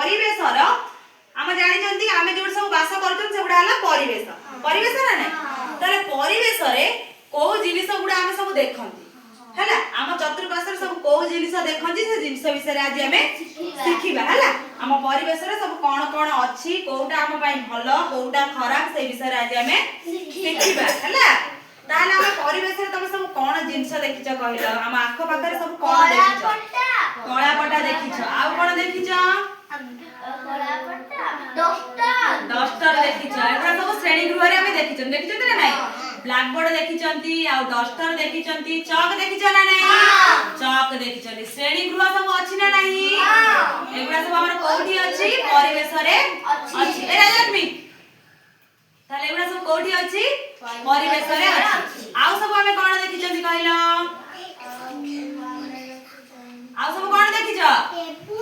परिवेशर आम जानी आम जो सब बास कर परिवेश परिवेश ना ना ताले परिवेश रे को जिनिस गुडा आम सब देखंती हैला आम चतुर्पार्श्व सब को जिनिस देखंती से जिनिस विषय आज आम शिखिबा हैला आम परिवेश रे सब कोन कोन अछि कोउटा आम पई भलो कोउटा खराब से विषय आज आम शिखिबा हैला ताले आम परिवेश रे तुम सब कोन जिनिस देखिछ कहलो आम आखो पाखरे सब कोन देखिछ कळा पटा देखिछ आ कोन देखिछ डस्टर देखिछ एबरा सब श्रेणी गृह रे हम देखिछ देखिछ ना नाही ब्लैक बोर्ड देखिछंती आ डस्टर देखिछंती चॉक देखिछ ना नाही चॉक देखिछंती श्रेणी गृह सब अछि ना नाही एबरा सब हमर कोठी अछि परिवेश रे अछि ए राजलक्ष्मी ताले एबरा सब कोठी अछि परिवेश रे अछि आ सब हम कोन देखिछंती कहलो आ सब कोन देखिछ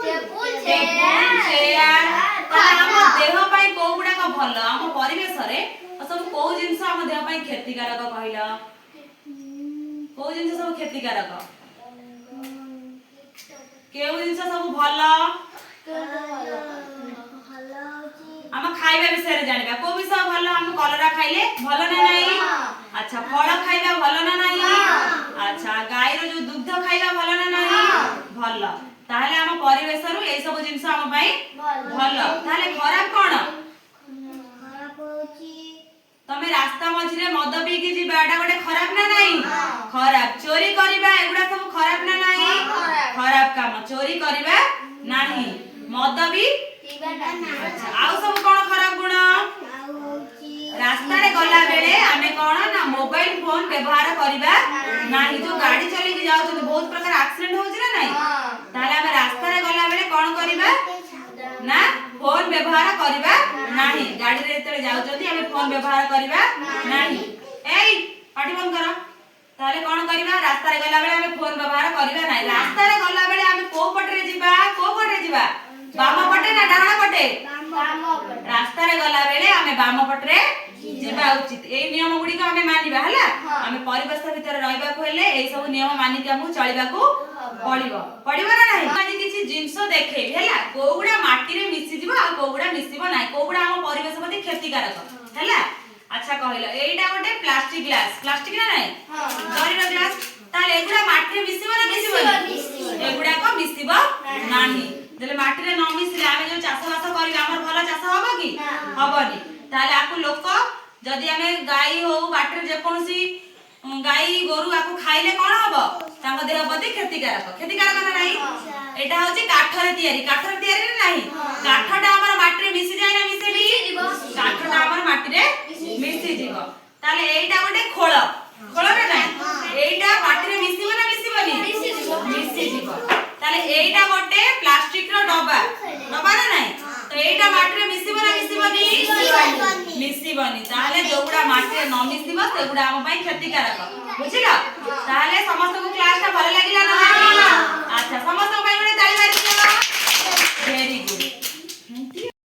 टेबुल चेयर हम देह पई कोउडा को भलो हम परिवेश रे सब को जिंस हम देह पई क्षतिकारक कहलो को जिंस सब क्षतिकारक केउ जिंस सब भलो हम खाइबा विषय रे जानिबा को विषय भलो हम कलरा खाइले भलो ना नाही अच्छा फल खाइबा भलो ना नाही अच्छा गाय रो जो दूध खाइबा भलो ना नाही भलो ताहले हम परिवेश रु ए सब जिंस हम पई भलो ताहले खराब कोन खराब होची तमे रास्ता मझिरे मद पी के जीबा एटा गोटे खराब ना नाही खराब चोरी करिबा एगुडा सब खराब ना नाही खराब काम चोरी करिबा नाही मद भी पीबा ना अच्छा आउ सब कोन खराब गुण रास्ता रे गला बेले हमें कोन ना मोबाइल फोन व्यवहार करिबा नाही जो गाड़ी चले के जाउ छ बहुत प्रकार एक्सीडेंट होछ ना नाही ताले हम रास्ता रे गला बेले कोन करिबा ना फोन व्यवहार करिबा नाही गाड़ी रे तळे जाउ जदी हम फोन व्यवहार करिबा नाही एई पाटी बंद करो ताले कोन करिबा रास्ता रे गला बेले हम फोन व्यवहार करिबा नाही रास्ता रे गला बेले हम को पटरे जिबा बाम पटे ना डाहाण पटे रास्ता रे गला बेले हम बाम पटरे जिबा उचित ए नियम गुडी को हम मानिबा हला हम परिवेश भीतर रहबा को हेले ए सब नियम मानि के हम चलिबा को पड़िबो ना नाही आज किछि जिंस देखे हेला कोउडा माटी रे मिसि जिवो आ कोउडा मिसिबो नाही कोउडा हम परिवेश प्रति क्षतिकारक हेला अच्छा कहलो एटा गोटे प्लास्टिक ना नाही जरी रो ग्लास ताले एगुडा माटी रे मिसिबो ना मिसिबो एगुडा को मिसिबो नाही जले माटी रे न मिसिले हम जो चाष बास करिबा हमर भलो चाष होबो कि होबनी ताले आकु लोक जदी हमें गाई हो बाटर जे कोनसी गाई गोरु आकु खाइले कोन हबो तांग देह प्रति क्षतिकारक ना नाही एटा होची काठरे तयारी नाही काठटा हमर माटी रे मिसि जाय ना मिसेबी काठटा हमर माटी रे मिसि जीवो ताले एटा गोटे खोळ ना नाही एटा माटी रे मिसिबो ना मिसिबोनी मिसि जीवो ताले एटा गोटे प्लास्टिक रो डब्बा ना नाही तो एटा माटी रे मिसिबो ना मिसिबोनी मिसिबोनी ताले जोगुडा माटी रे न मिसिबो सेगुडा हम पई क्षतिकारक बुझिलो ताले समस्त को क्लास ता भलो लागिला ना अच्छा समस्त पई गोटे ताली मारि दियो वेरी गुड।